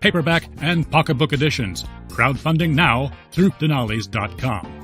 paperback, and pocketbook editions. Crowdfunding now through Dinales.com.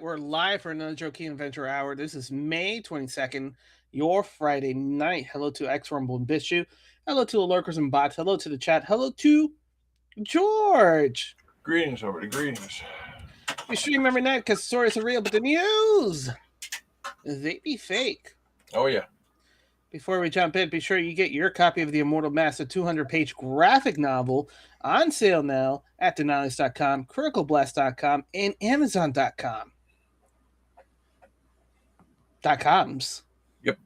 We're live for another Joking Adventure Hour. This is May 22nd, your Friday night. Hello to X Rumble and Bishu. Hello to the lurkers and bots. Hello to the chat. Hello to George. Greetings, everybody. Greetings. We stream every night because stories are real, but the news, they be fake. Oh, yeah. Before we jump in, be sure you get your copy of the Immortal Master 200-page graphic novel on sale now at Dinales.com, CriticalBlast.com, and Amazon.com. .coms. Yep.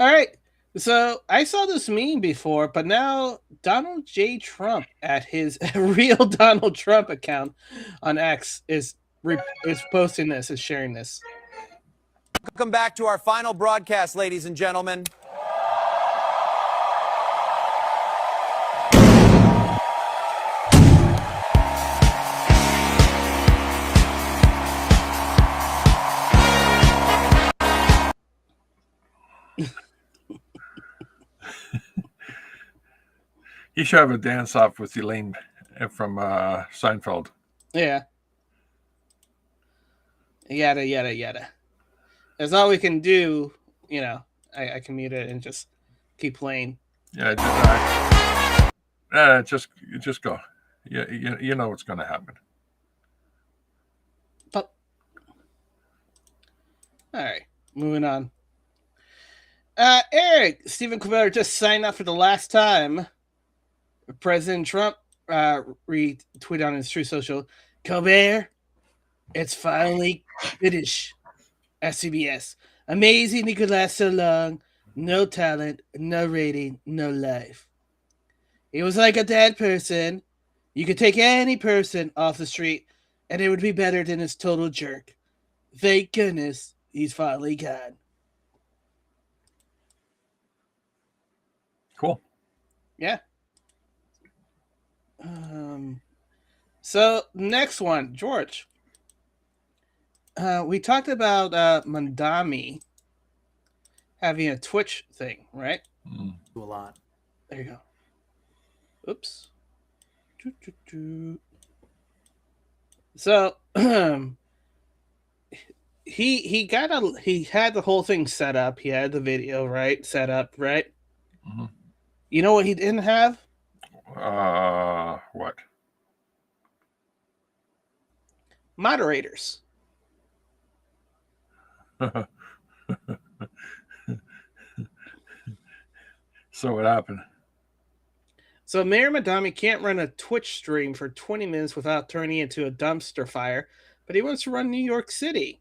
All right. So I saw this meme before, but now Donald J. Trump at his real Donald Trump account on X is posting this, is sharing this. Welcome back to our final broadcast, ladies and gentlemen. You should have a dance off with Elaine from Seinfeld. Yeah. Yada, yada, yada. That's all we can do. You know, I can mute it and just keep playing. Yeah, just go. You know what's going to happen. But all right, moving on. Eric, Stephen Colbert just signed up for the last time. President Trump retweeted on his True Social, Colbert, it's finally finished at CBS. Amazing it could last so long. No talent, no rating, no life. He was like a dead person. You could take any person off the street and it would be better than his total jerk. Thank goodness he's finally gone. Cool. Yeah. So next one, George. We talked about Mandami having a Twitch thing, right? A lot. There you go. Oops. So he had the whole thing set up. He had the video set up, right? Mm-hmm. You know what he didn't have? What? Moderators. So what happened? So Mayor Madami can't run a Twitch stream for 20 minutes without turning into a dumpster fire, but he wants to run New York City.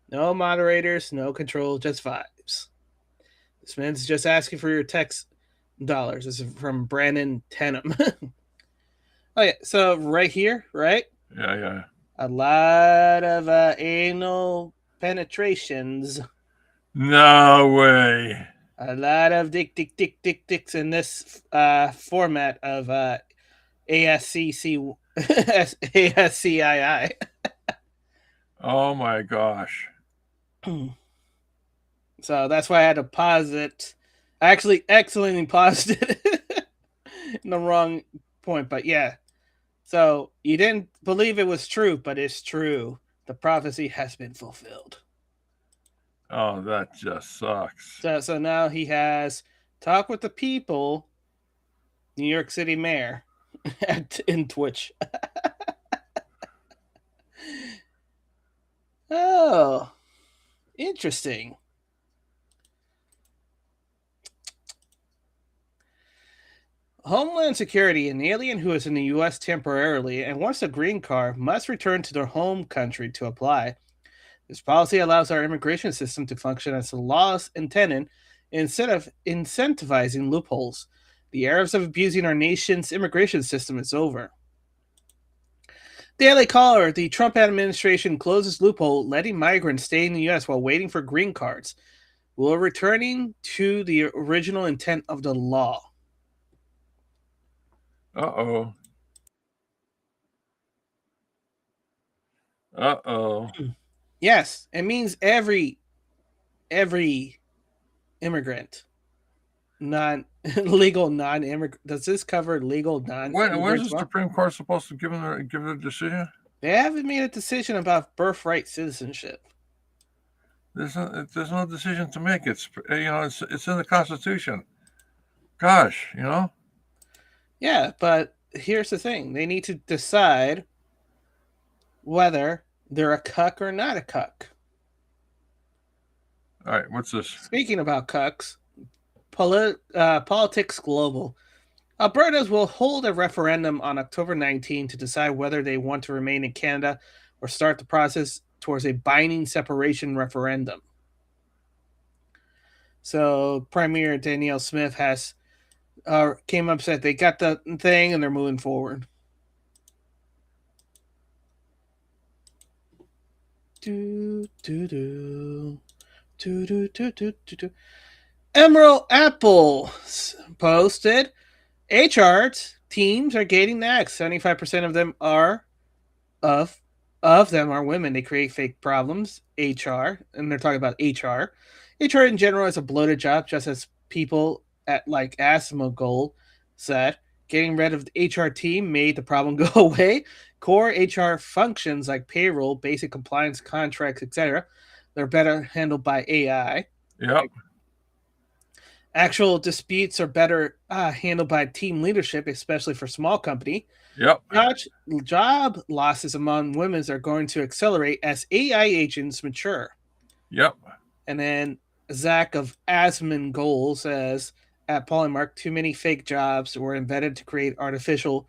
No moderators, no control, just vibes. This man's just asking for your text dollars. This is from Brandon Tenham. Oh yeah, so right here, right? Yeah. A lot of anal penetrations. No way. A lot of dicks in this format of ASCII. Oh my gosh. So that's why I had to pause it. I actually excellently paused it in the wrong point, but yeah. So you didn't believe it was true, but it's true. The prophecy has been fulfilled. Oh, that just sucks. So now he has Talk with the People, New York City mayor, in Twitch. Oh, interesting. Homeland Security, an alien who is in the U.S. temporarily and wants a green card must return to their home country to apply. This policy allows our immigration system to function as the laws intended instead of incentivizing loopholes. The era of abusing our nation's immigration system is over. Daily Caller, the Trump administration closes loophole, letting migrants stay in the U.S. while waiting for green cards. Will returning to the original intent of the law. Uh-oh. Uh-oh. Yes, it means every immigrant, legal non-immigrant. Does this cover legal non-immigrants? When's the Supreme Court supposed to give their decision? They haven't made a decision about birthright citizenship. There's no decision to make. It's it's in the Constitution. Gosh, Yeah, but here's the thing: they need to decide whether they're a cuck or not a cuck. All right, what's this? Speaking about cucks, Politics Global. Albertas will hold a referendum on October 19 to decide whether they want to remain in Canada or start the process towards a binding separation referendum. So Premier Danielle Smith has came up, said they got the thing and they're moving forward. Emerald Apple posted HR teams are gaining next. 75% of them are women. They create fake problems. HR, and they're talking about HR. HR in general is a bloated job, just as people at like Asmongold said. Getting rid of the HR team made the problem go away. Core HR functions like payroll, basic compliance, contracts, etc. They're better handled by AI. Yep. Actual disputes are better handled by team leadership, especially for small company. Yep. Job losses among women are going to accelerate as AI agents mature. Yep. And then Zach of Asmongold says at Polymark, too many fake jobs were invented to create artificial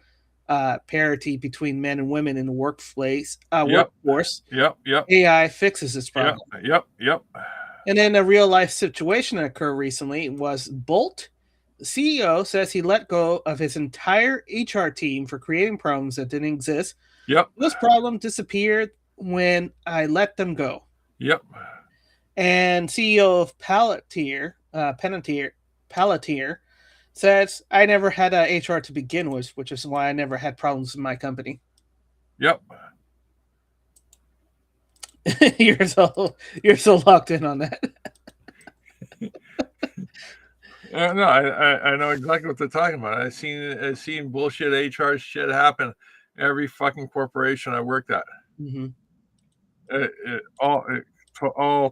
parity between men and women in the workforce. Yep. AI fixes this problem. Yep. And then a real life situation that occurred recently was Bolt. The CEO says he let go of his entire HR team for creating problems that didn't exist. Yep. This problem disappeared when I let them go. Yep. And CEO of Palantir says, I never had a HR to begin with, which is why I never had problems in my company. Yep. You're so locked in on that. No, I know exactly what they're talking about. I've seen bullshit HR shit happen every fucking corporation I worked at. Mm-hmm. All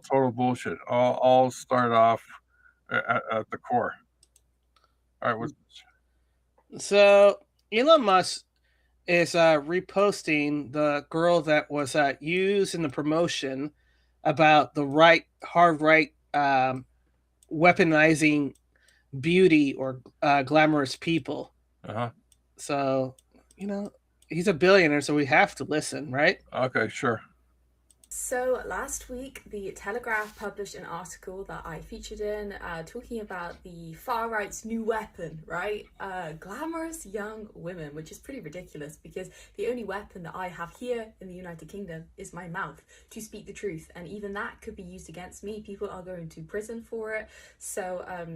total bullshit. All start off at the core. All right, So Elon Musk is reposting the girl that was used in the promotion about the hard right weaponizing beauty or glamorous people. Uh-huh. So, he's a billionaire, so we have to listen, right? Okay, sure. So last week, The Telegraph published an article that I featured in talking about the far right's new weapon, right? Glamorous young women, which is pretty ridiculous because the only weapon that I have here in the United Kingdom is my mouth to speak the truth. And even that could be used against me. People are going to prison for it. So, I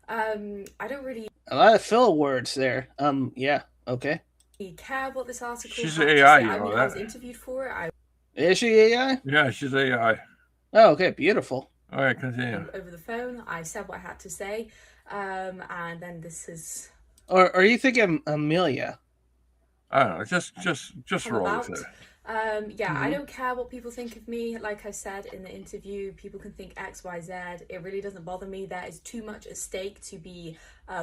don't really... A lot of fill words there. Yeah, okay. care what this article She's had to AI, say. you know I that. was interviewed for it. Is she AI? Yeah, she's AI. Oh, okay, beautiful. All right, continue. Over the phone, I said what I had to say, and then this is. Or are you thinking Amelia? I don't know. Just roll with it. I don't care what people think of me. Like I said in the interview, people can think X, Y, Z. It really doesn't bother me. There is too much at stake to be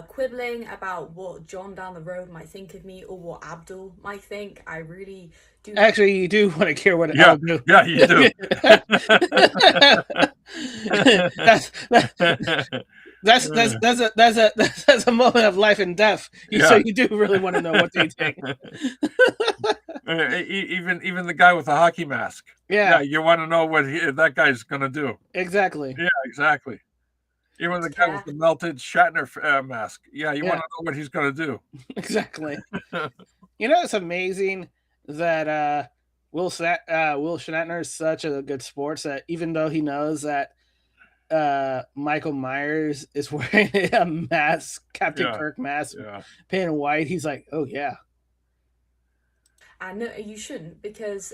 quibbling about what John down the road might think of me or what Abdul might think. I really do. Actually, you do want to care what Abdul. Yeah, you do. That's a moment of life and death. So you do really want to know what they think. Even the guy with the hockey mask. Yeah, you want to know what that guy's gonna do. Exactly. Yeah, exactly. Even the guy with the melted Shatner mask. Yeah, you want to know what he's gonna do. Exactly. It's amazing that Will Shatner is such a good sports that even though he knows that Michael Myers is wearing a mask, Captain Kirk mask, painted white, he's like, oh yeah. And no, you shouldn't, because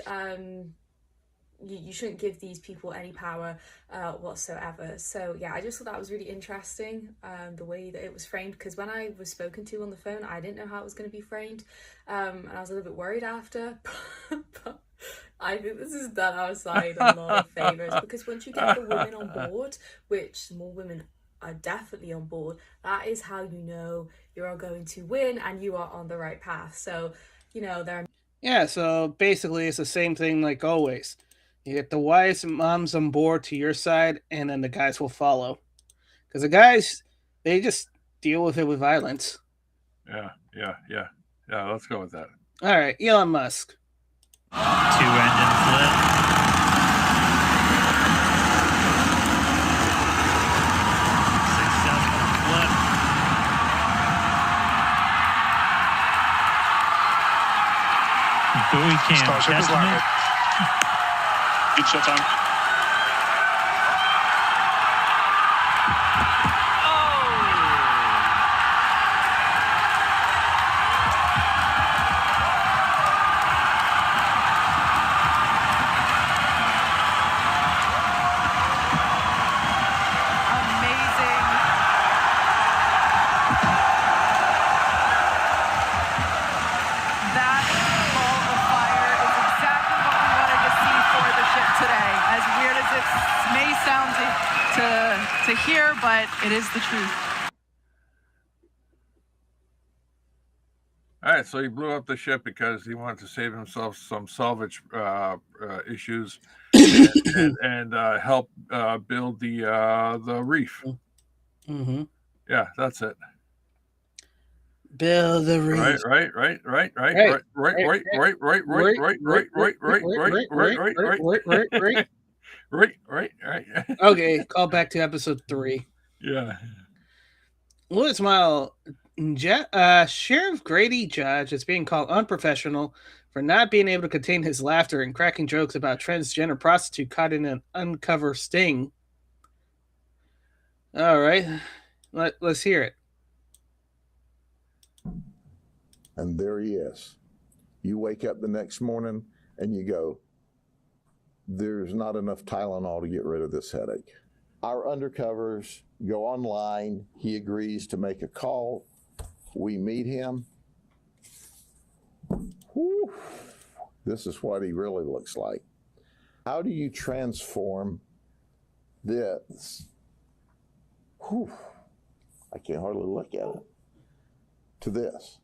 you shouldn't give these people any power whatsoever. So yeah, I just thought that was really interesting, the way that it was framed, because when I was spoken to on the phone, I didn't know how it was going to be framed, and I was a little bit worried after. But I think this has done our side a lot of favors, because once you get the women on board, which more women are definitely on board, that is how you know you are going to win and you are on the right path. So so basically it's the same thing like always. You get the wives and moms on board to your side, and then the guys will follow. Because the guys, they just deal with it with violence. Yeah. Let's go with that. All right, Elon Musk. 2-engine flip. Successful flip. Buoy cam testament. Good shot time. To hear, but it is the truth. All right, so he blew up the ship because he wanted to save himself some salvage issues and help build the reef. Mm-hmm. Yeah, that's it. Build the reef. Right. Okay, call back to episode 3. Yeah. Louis Mile, Sheriff Grady Judge is being called unprofessional for not being able to contain his laughter and cracking jokes about transgender prostitute caught in an uncover sting. All right, let's hear it. And there he is. You wake up the next morning and you go, there's not enough Tylenol to get rid of this headache. Our undercovers go online. He agrees to make a call. We meet him. Whew. This is what he really looks like. How do you transform this? Whew. I can hardly look at it. To this.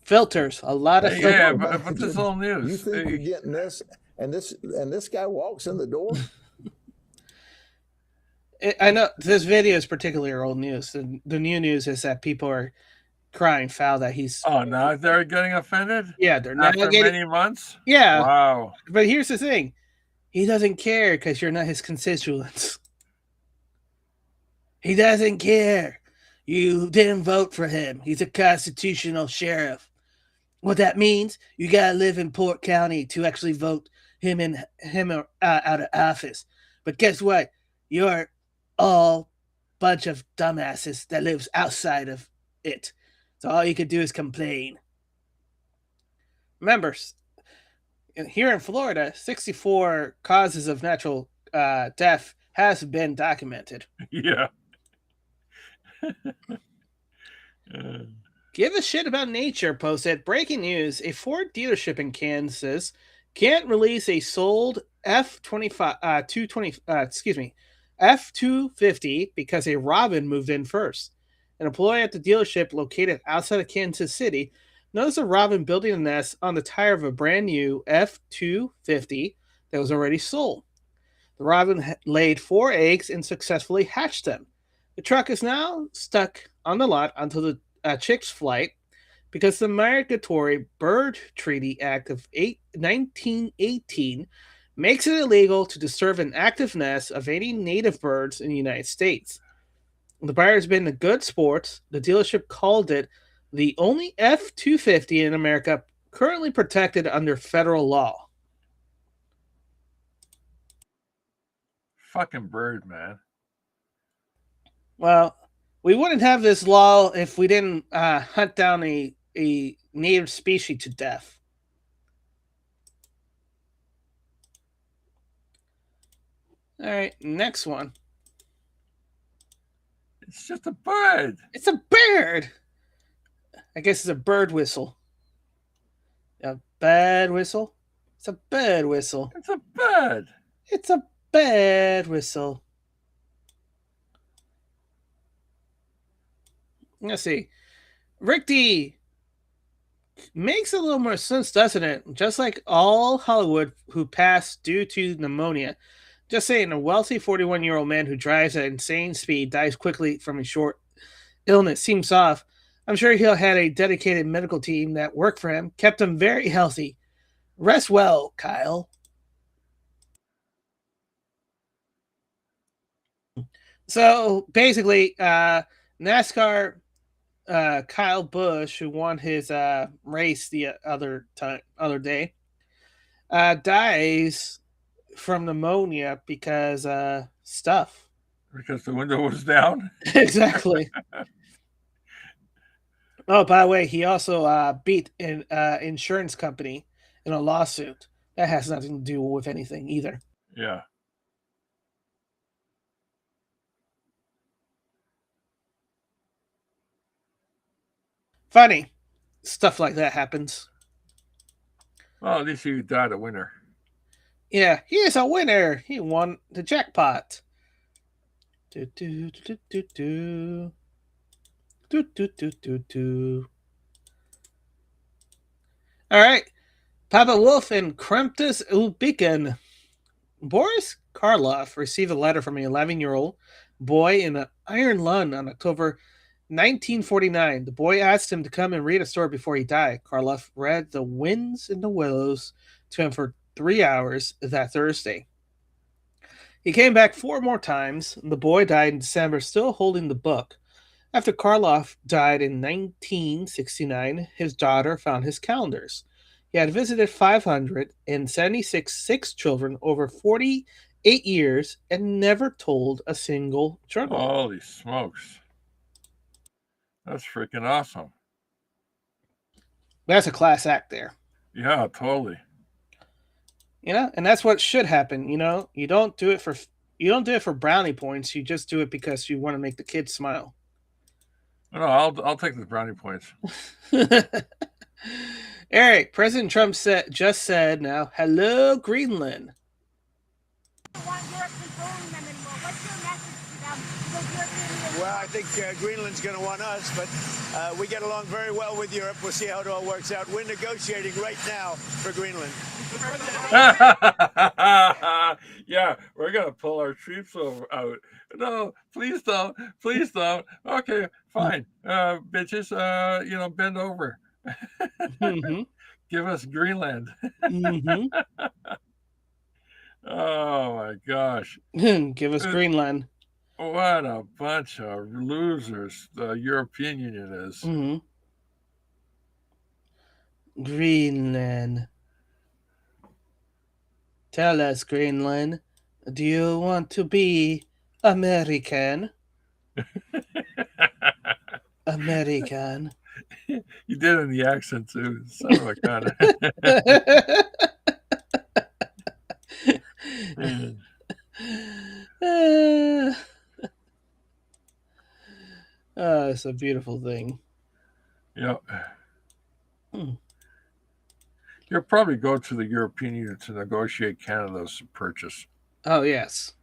Filters, a lot of filters. Yeah, but this is all news. You think you're getting this, and this guy walks in the door? I know this video is particularly old news. The new news is that people are crying foul that he's. Oh, now they're getting offended? Yeah, they're not after getting many months. Yeah. Wow. But here's the thing: he doesn't care because you're not his constituents. He doesn't care. You didn't vote for him. He's a constitutional sheriff. What that means, you gotta live in Port County to actually vote him out of office. But guess what? You're all bunch of dumbasses that lives outside of it. So all you could do is complain. Remember, here in Florida, 64 causes of natural death has been documented. Yeah. Give a shit about nature posted breaking news: a Ford dealership in Kansas can't release a sold F-250 because a robin moved in first. An employee at the dealership located outside of Kansas City noticed a robin building a nest on the tire of a brand new F-250 that was already sold. The robin laid 4 eggs and successfully hatched them. The truck is now stuck on the lot until the chick's flight because the Migratory Bird Treaty Act of 1918 makes it illegal to disturb an active nest of any native birds in the United States. The buyer's been a good sport. The dealership called it the only F-250 in America currently protected under federal law. Fucking bird, man. Well, we wouldn't have this law if we didn't hunt down a native species to death. All right, next one. It's just a bird. It's a bird. I guess it's a bird whistle. A bad whistle? It's a bird whistle. It's a bird. It's a bird whistle. Let's see. Rick D makes a little more sense, doesn't it? Just like all Hollywood who passed due to pneumonia. Just saying, a wealthy 41-year-old man who drives at insane speed dies quickly from a short illness seems off. I'm sure he'll had a dedicated medical team that worked for him, kept him very healthy. Rest well, Kyle. So basically, NASCAR Kyle Busch, who won his race the other day, dies from pneumonia because stuff. Because the window was down? Exactly. Oh, by the way, he also beat an insurance company in a lawsuit. That has nothing to do with anything either. Yeah. Funny. Stuff like that happens. Well, at least he died a winner. Yeah, he is a winner. He won the jackpot. Do, do, do, do, do. Do, do, do, do, do. All right. Papa Wolf and Krempus Ulbiken. Boris Karloff received a letter from an 11-year-old boy in Iron Lund on October 1949. The boy asked him to come and read a story before he died. Karloff read The Winds and the Willows to him for 3 hours that Thursday. He came back 4 more times. The boy died in December, still holding the book. After Karloff died in 1969, his daughter found his calendars. He had visited 576 children over 48 years and never told a single journal. Holy smokes. That's freaking awesome. That's a class act there. Yeah, totally. You know, and that's what should happen. You know, you don't do it for brownie points. You just do it because you want to make the kids smile. No, I'll take the brownie points. Eric, President Trump just said now, hello, Greenland. Well, I think Greenland's going to want us, but we get along very well with Europe. We'll see how it all works out. We're negotiating right now for Greenland. Yeah, we're going to pull our troops out. No, please don't. Please don't. Okay, fine. Bitches, bend over. Mm-hmm. Give us Greenland. Mm-hmm. Oh, my gosh. Give us Greenland. What a bunch of losers the European Union is. Mm-hmm. Greenland. Tell us, Greenland, do you want to be American? American. You did it in the accent, too. Son of a gun. It's a beautiful thing. Yep. You'll probably go to the European Union to negotiate Canada's purchase. Oh, yes.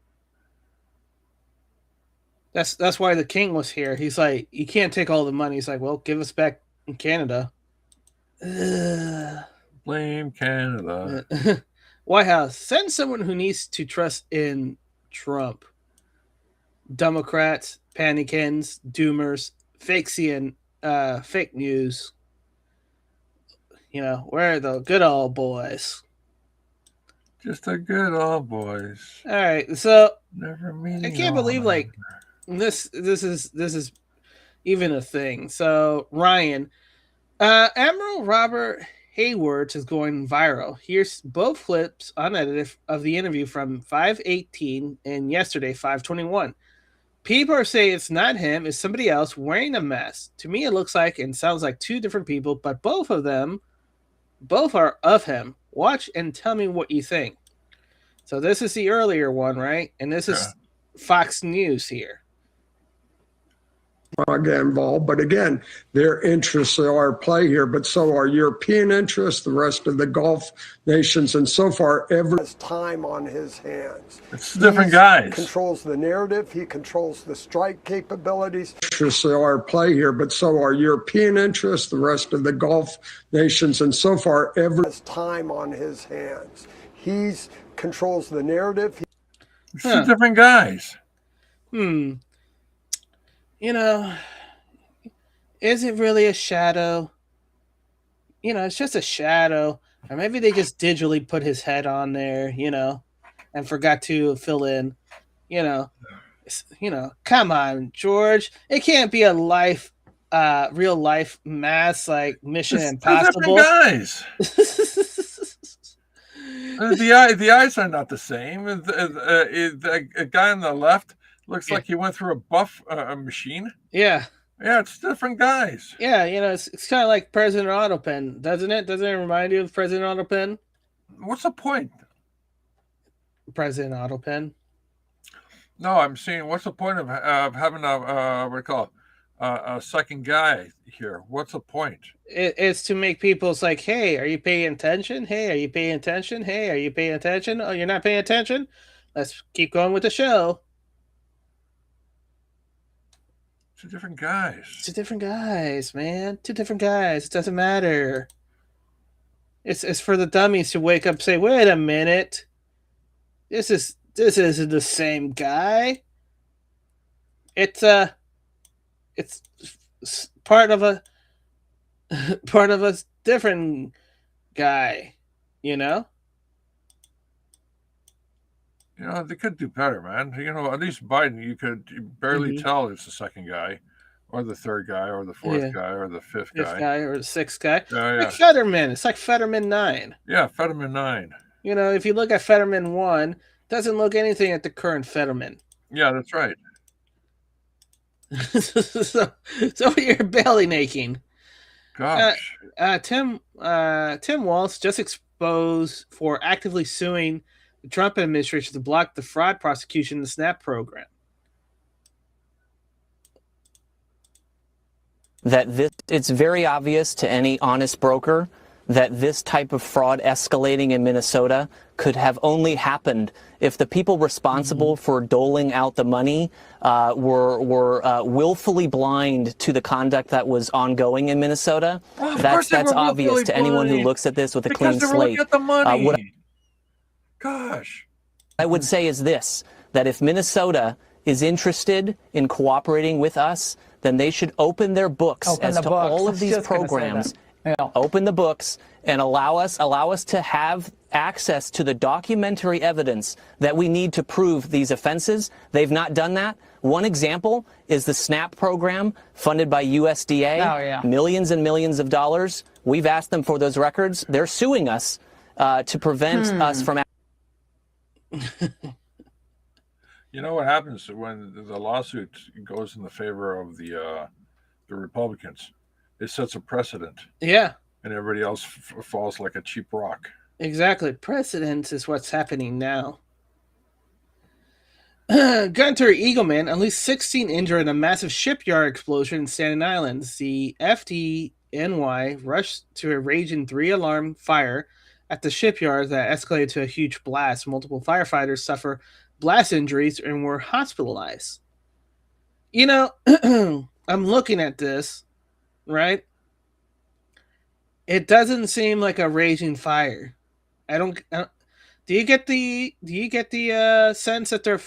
That's why the king was here. He's like, you can't take all the money. He's like, well, give us back in Canada. Blame Canada. White House, send someone who needs to trust in Trump. Democrats panikins, doomers, fake news. You know, we're the good old boys. Just the good old boys. All right, so Never meaning I can't believe like this is even a thing. So Ryan, Admiral Robert Hayward is going viral. Here's both clips unedited of the interview from 5/18 and yesterday 5/21. People are saying it's not him, it's somebody else wearing a mask. To me, it looks like and sounds like two different people, but both are of him. Watch and tell me what you think. So this is the earlier one, right? And this is Fox News here. Get involved, but again, their interests are at play here, but so are European interests, the rest of the Gulf nations, and so far every has time on his hands. It's different guys. He controls the narrative, he controls the strike capabilities. Interests are at play here, but so are European interests, the rest of the Gulf nations, and so far every has time on his hands. He controls the narrative. It's two different guys. You know, is it really a shadow? You know, it's just a shadow. Or maybe they just digitally put his head on there, you know, and forgot to fill in, you know, come on, George. It can't be a real life mask like Mission Impossible. Guys. The eyes are not the same. The guy on the left looks like he went through a buff machine. Yeah. Yeah, it's different guys. Yeah, you know, it's kind of like President Autopen, doesn't it? Doesn't it remind you of President Autopen? What's the point? President Autopen. No, I'm saying, what's the point of having a second guy here? What's the point? It's to make people like, hey, are you paying attention? Hey, are you paying attention? Hey, are you paying attention? Oh, you're not paying attention? Let's keep going with the show. Two different guys. Two different guys, man. Two different guys. It doesn't matter. It's for the dummies to wake up and say, wait a minute. This isn't the same guy. It's part of a different guy, you know? You know, they could do better, man. You know, at least Biden, you could barely tell it's the second guy, or the third guy, or the fourth guy, or the fifth guy, or the sixth guy. Yeah. Like Fetterman. It's like Fetterman 9. Yeah, Fetterman 9. You know, if you look at Fetterman 1, it doesn't look anything at the current Fetterman. Yeah, that's right. so you're belly naking. Gosh. Tim Walz just exposed for actively suing the Trump administration to block the fraud prosecution in the SNAP program. It's very obvious to any honest broker that this type of fraud escalating in Minnesota could have only happened if the people responsible for doling out the money were willfully blind to the conduct that was ongoing in Minnesota. Well, that's obvious to anyone who looks at this with a clean slate. Get the money. Gosh. I would say is this, that if Minnesota is interested in cooperating with us, then they should open their books all of these programs. Open the books and allow us to have access to the documentary evidence that we need to prove these offenses. They've not done that. One example is the SNAP program funded by USDA, millions and millions of dollars. We've asked them for those records. They're suing us to prevent us from. You know what happens when the lawsuit goes in the favor of the Republicans? It sets a precedent. Yeah. And everybody else falls like a cheap rock. Exactly. Precedent is what's happening now. Gunter Eagleman, at least 16 injured in a massive shipyard explosion in Staten Island. The FDNY rushed to a raging 3-alarm fire at the shipyard that escalated to a huge blast. Multiple firefighters suffer blast injuries and were hospitalized. You know, I'm looking at this, right? It doesn't seem like a raging fire. Do you get the sense that they're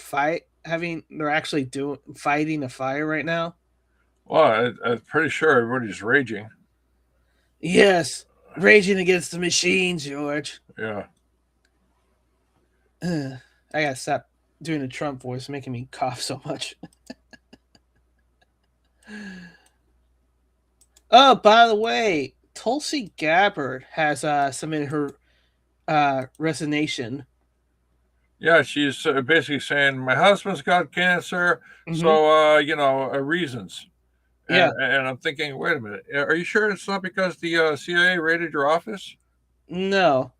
they're actually fighting a fire right now? Well, I'm pretty sure everybody's raging. Yes, raging against the machine, George. Yeah. I gotta stop doing the Trump voice, making me cough so much. Oh, by the way, Tulsi Gabbard has submitted her resignation. Yeah, she's basically saying my husband's got cancer, so reasons. Yeah. And I'm thinking, wait a minute, are you sure it's not because the CIA raided your office? No.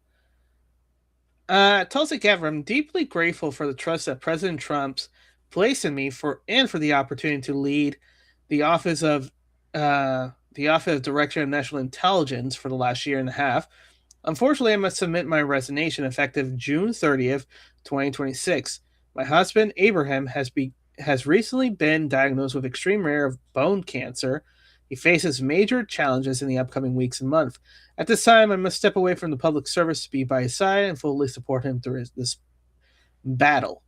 Tulsi Gabbard, I'm deeply grateful for the trust that President Trump's placed in me for the opportunity to lead the office of Director of National Intelligence for the last year and a half. Unfortunately, I must submit my resignation effective June 30th, 2026. My husband, Abraham, has recently been diagnosed with extreme rare of bone cancer. He faces major challenges in the upcoming weeks and months. At this time, I must step away from the public service to be by his side and fully support him through this battle.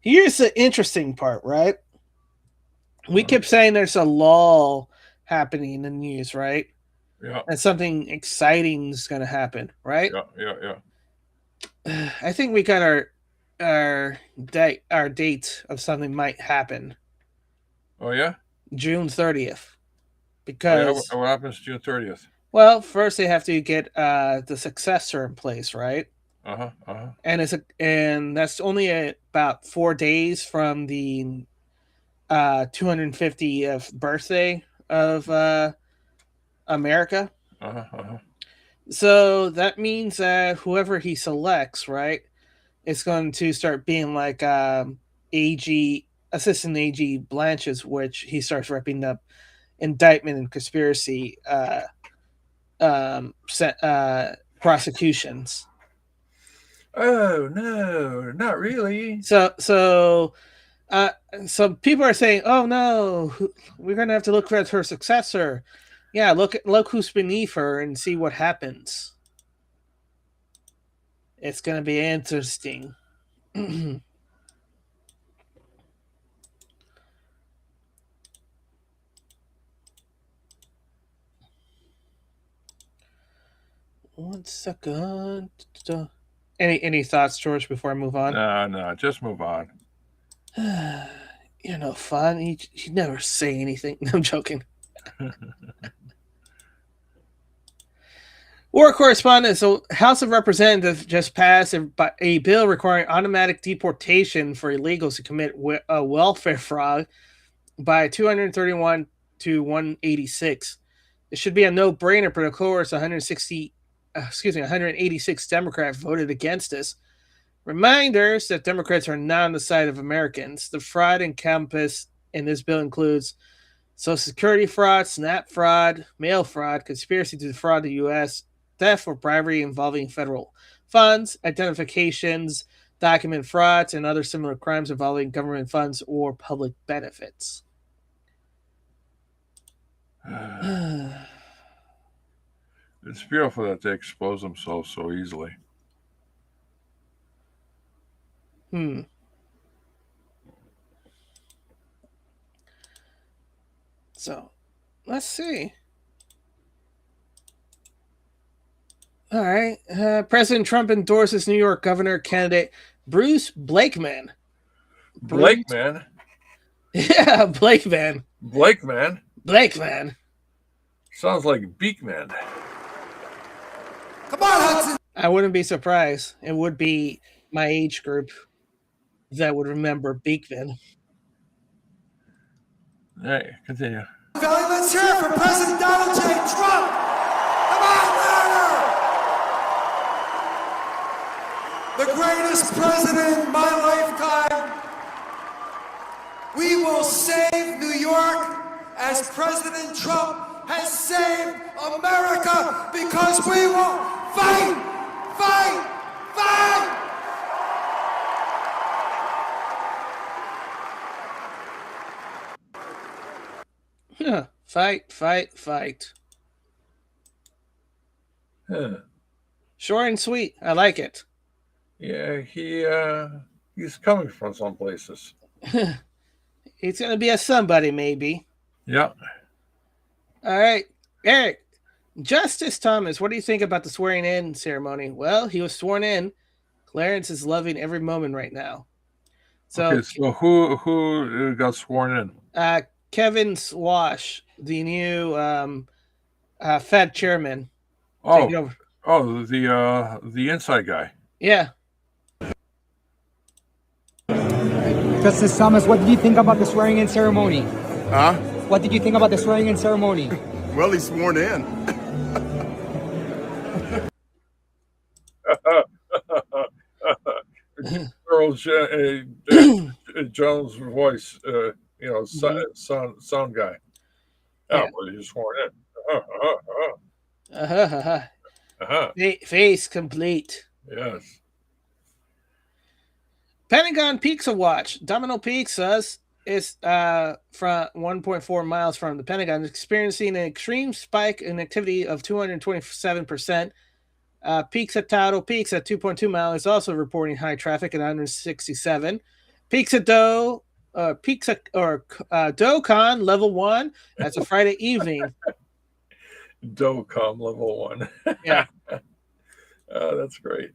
Here's the interesting part, right? We kept saying there's a lull happening in the news, right? Yeah. And something exciting is going to happen, right? Yeah. I think we got our date of something might happen. Oh, yeah? June 30th. Because what happens June 30th? Well, first they have to get the successor in place, right? And that's only about 4 days from the 250th birthday of America. So that means that whoever he selects, right, is going to start being like Assistant AG Blanche's, which he starts repping up indictment and conspiracy prosecutions. Oh no, not really. So people are saying, "Oh no, we're gonna have to look for her successor." Yeah, look who's beneath her and see what happens. It's gonna be interesting. One second. Any thoughts, George, before I move on? No, just move on. You're no fun. You never say anything. No, I'm joking. War correspondent. So, House of Representatives just passed a bill requiring automatic deportation for illegals who commit welfare fraud by 231 to 186. It should be a no-brainer, but of course, 186 Democrats voted against this. Reminders that Democrats are not on the side of Americans. The fraud encompassed in this bill includes Social Security fraud, SNAP fraud, mail fraud, conspiracy to defraud the U.S., theft or bribery involving federal funds, identifications, document frauds, and other similar crimes involving government funds or public benefits. It's beautiful that they expose themselves so easily. So, let's see. All right. President Trump endorses New York governor candidate Bruce Blakeman. Blakeman? Yeah, Blakeman. Blakeman. Sounds like Beakman. Come on, Hudson. I wouldn't be surprised. It would be my age group that would remember Beakman. All right, continue. Valley, let's hear it for President Donald J. Trump. Come on, Louder! The greatest president in my lifetime. We will save New York as President Trump has saved America because we will fight, fight, fight! Yeah, fight, fight, fight. Huh. Short and sweet. I like it. Yeah, he He's coming from some places. He's going to be a somebody, maybe. Yeah. All right. Eric, Justice Thomas, what do you think about the swearing in ceremony? Well, he was sworn in. Clarence is loving every moment right now. So, okay, so who got sworn in? Kevin Swash, the new Fed chairman. Oh, the inside guy. Yeah. Justice Thomas, what did you think about the swearing-in ceremony? Huh? What did you think about the swearing-in ceremony? Well, he's sworn in. Earl Jones' voice, sound guy. Yeah. Well, he's sworn in. Face complete. Yes. Pentagon Pizza Watch. Domino Pizzas is from 1.4 miles from the Pentagon, experiencing an extreme spike in activity of 227%. Pizza Tato Pizza 2.2 miles is also reporting high traffic at 167. Pizza Dough DoughCon level 1. That's a Friday evening. DoughCon level 1. Yeah. Oh, that's great.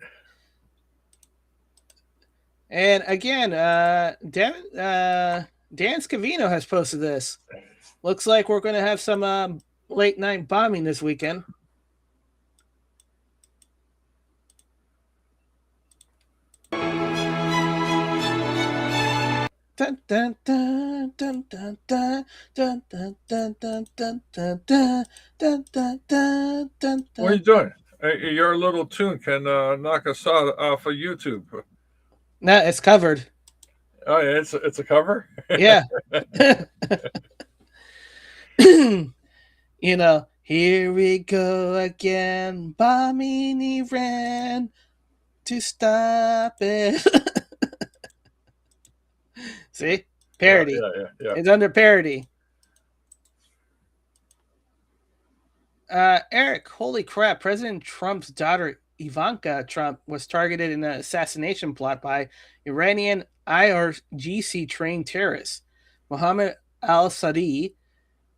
And again, Dan Scavino has posted this. Looks like we're going to have some late night bombing this weekend. Dun, dun, dun, dun, dun, dun, dun, dun, dun, dun, dun, dun, dun, dun, dun, dun, dun. What are you doing? Your little tune can knock us out off of YouTube. No, it's covered. Oh yeah, it's a cover. Yeah. Here we go again, bombing Iran to stop it. See? Parody. Yeah. It's under parody. Eric, holy crap. President Trump's daughter, Ivanka Trump, was targeted in an assassination plot by Iranian IRGC-trained terrorists. Mohammed al-Sadi,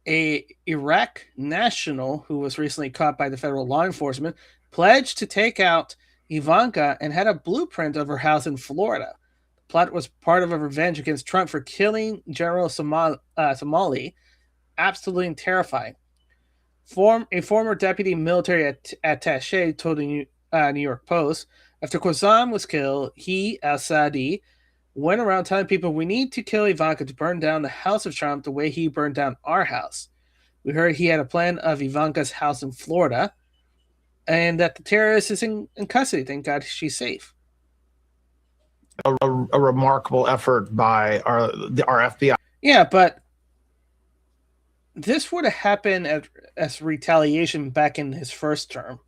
a Iraq national who was recently caught by the federal law enforcement, pledged to take out Ivanka and had a blueprint of her house in Florida. The plot was part of a revenge against Trump for killing General Somali. Absolutely terrifying. A former deputy military attaché told the New York Post, after Qasem was killed, he, al-Sadi, went around telling people, we need to kill Ivanka to burn down the house of Trump the way he burned down our house. We heard he had a plan of Ivanka's house in Florida and that the terrorist is in custody. Thank God she's safe. A remarkable effort by our FBI. Yeah, but this would have happened as retaliation back in his first term.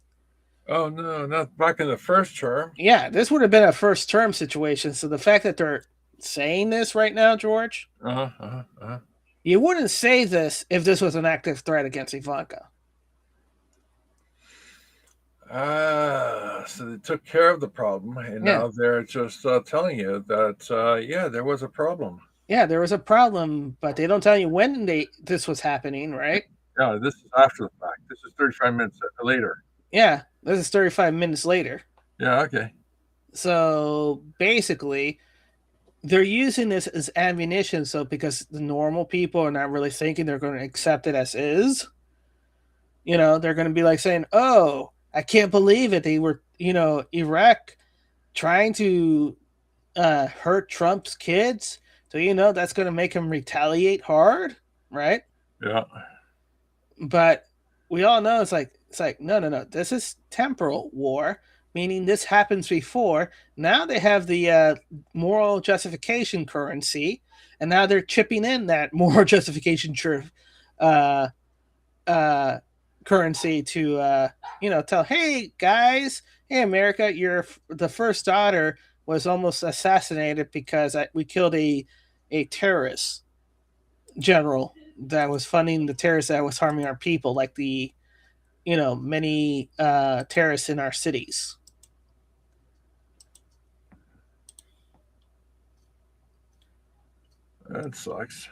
Oh, no, not back in the first term. Yeah, this would have been a first term situation. So the fact that they're saying this right now, George, you wouldn't say this if this was an active threat against Ivanka. So they took care of the problem, and now they're just telling you that, there was a problem. Yeah, there was a problem, but they don't tell you when this was happening, right? Yeah, this is after the fact. This is 35 minutes later. Yeah, this is 35 minutes later. Yeah, okay. So basically, they're using this as ammunition. So because the normal people are not really thinking they're going to accept it as is, they're going to be like saying, oh, I can't believe it. They were, Iraq trying to hurt Trump's kids. So, that's going to make him retaliate hard, right? Yeah. But we all know it's like, no. This is temporal war, meaning this happens before. Now they have the moral justification currency, and now they're chipping in that moral justification currency to, tell, hey, guys, hey, America, the first daughter was almost assassinated because we killed a terrorist general that was funding the terrorists that was harming our people, like the many terrorists in our cities. That sucks.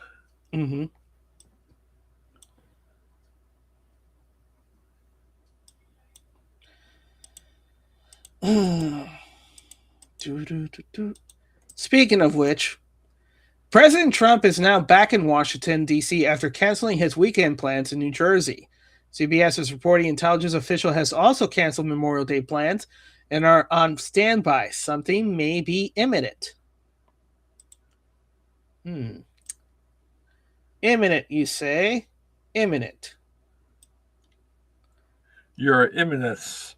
Mm-hmm. Speaking of which, President Trump is now back in Washington, D.C. after canceling his weekend plans in New Jersey. CBS is reporting intelligence official has also canceled Memorial Day plans and are on standby. Something may be imminent. Imminent, you say? Imminent. Your imminence,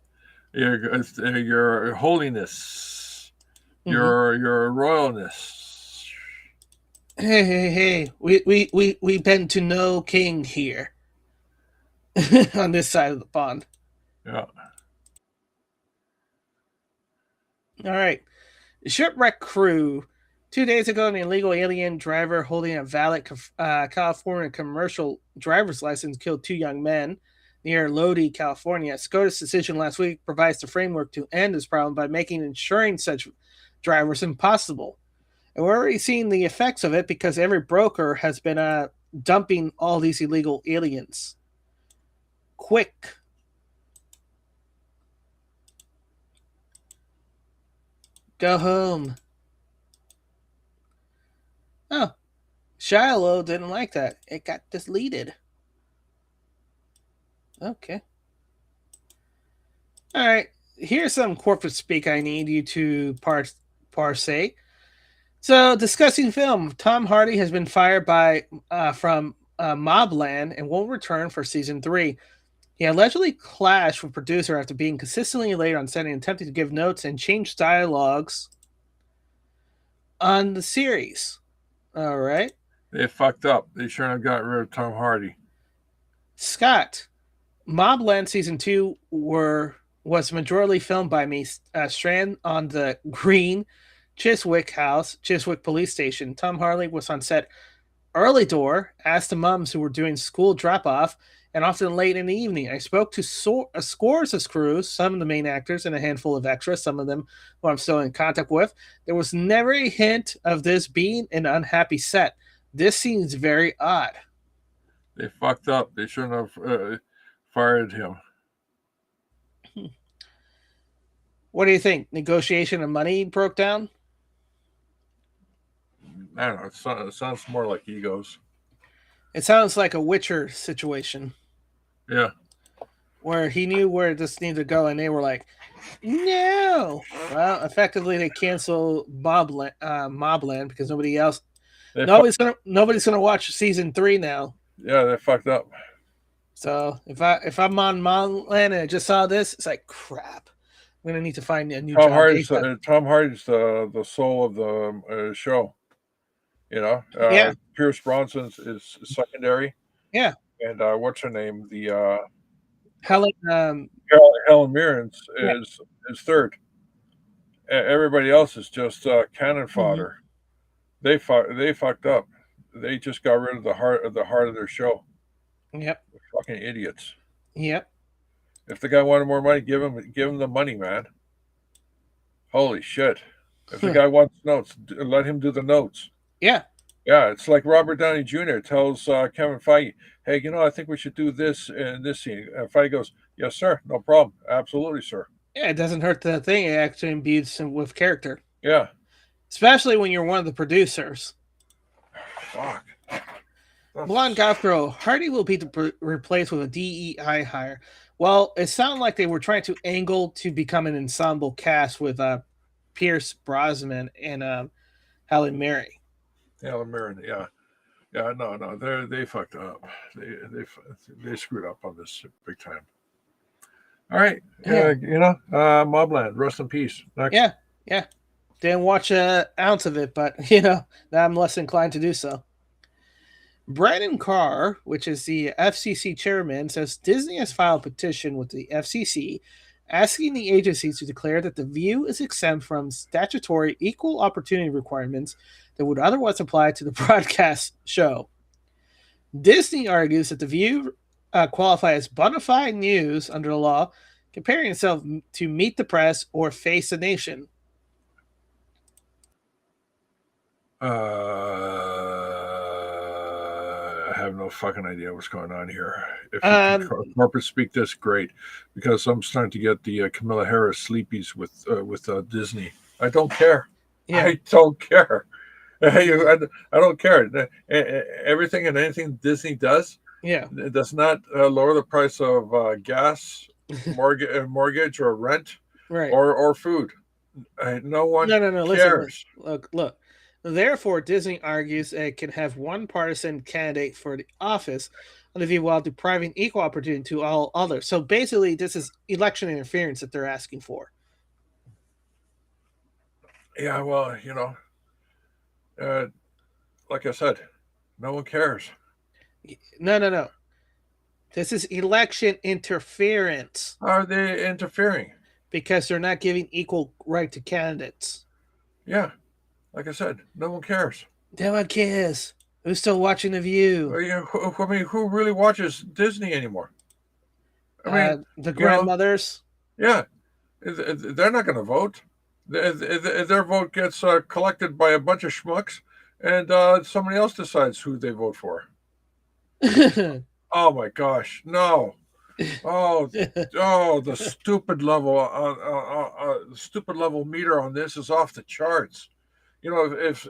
your holiness, your royalness. Hey! We been to no king here on this side of the pond. Yeah. All right. The shipwreck crew. 2 days ago, an illegal alien driver holding a valid California commercial driver's license killed 2 young men near Lodi, California. SCOTUS' decision last week provides the framework to end this problem by making insuring such drivers impossible. And we're already seeing the effects of it because every broker has been dumping all these illegal aliens. Quick. Go home. Oh, Shiloh didn't like that. It got deleted. Okay. All right. Here's some corporate speak I need you to parse. So, discussing film, Tom Hardy has been fired from Mobland and won't return for season 3. He allegedly clashed with producer after being consistently late on setting, attempting to give notes and change dialogues on the series. All right. They fucked up. They shouldn't have got rid of Tom Hardy. Scott, Mobland season 2 was majorly filmed by me, Strand on the Green Chiswick House, Chiswick Police Station. Tom Hardy was on set early door, asked the moms who were doing school drop-off, and often late in the evening. I spoke to scores of crews, some of the main actors, and a handful of extras, some of them who I'm still in contact with. There was never a hint of this being an unhappy set. This seems very odd. They fucked up. They shouldn't have fired him. What do you think? Negotiation of money broke down? I don't know. It sounds more like egos. It sounds like a Witcher situation. Yeah. Where he knew where this needed to go, and they were like, no. Well, effectively, they canceled Mobland because nobody's gonna watch season 3 now. Yeah, they fucked up. So if I'm on Mobland and I just saw this, it's like crap. I'm gonna need to find a new Tom job. Tom Hardy's the soul of the show. You know, yeah. Pierce Brosnan's is secondary. Yeah. And what's her name? The Helen Mirren's is third. Everybody else is just cannon fodder. Mm-hmm. They fucked up. They just got rid of the heart of their show. Yep. They're fucking idiots. Yep. If the guy wanted more money, give him the money, man. Holy shit! If the guy wants notes, let him do the notes. Yeah. Yeah, it's like Robert Downey Jr. tells Kevin Feige, hey, I think we should do this in this scene. And Feige goes, yes, sir. No problem. Absolutely, sir. Yeah, it doesn't hurt the thing. It actually imbues him with character. Yeah. Especially when you're one of the producers. Fuck. Blonde Golf Girl, Hardy will be replaced with a DEI hire. Well, it sounded like they were trying to angle to become an ensemble cast with Pierce Brosnan and Helen Mirren. Helen Mirren, yeah. Yeah, no, they fucked up. They screwed up on this big time. All right, Mobland, rest in peace. Next. Yeah. Didn't watch an ounce of it, but now I'm less inclined to do so. Brandon Carr, which is the FCC chairman, says Disney has filed a petition with the FCC asking the agency to declare that The View is exempt from statutory equal opportunity requirements that would otherwise apply to the broadcast show. Disney argues that The View qualify as bona fide news under the law, comparing itself to Meet the Press or Face the Nation. have no fucking idea what's going on here. If you can corporate speak this, great, because I'm starting to get the Camilla Harris sleepies with Disney. I don't care. Yeah. I don't care. I don't care. Everything and anything Disney does, it does not lower the price of gas, mortgage, or rent, right, or food. No one cares. Listen, look. Therefore, Disney argues it can have one partisan candidate for the office of the view while depriving equal opportunity to all others. So basically, this is election interference that they're asking for. Yeah, well, like I said, no one cares. No. This is election interference. Are they interfering? Because they're not giving equal right to candidates. Yeah. Like I said, no one cares. No one cares. Who's still watching The View? I mean, who really watches Disney anymore? I mean, the grandmothers. Yeah. They're not going to vote. Their vote gets collected by a bunch of schmucks, and somebody else decides who they vote for. Oh my gosh, no! Oh, the stupid level meter on this is off the charts. If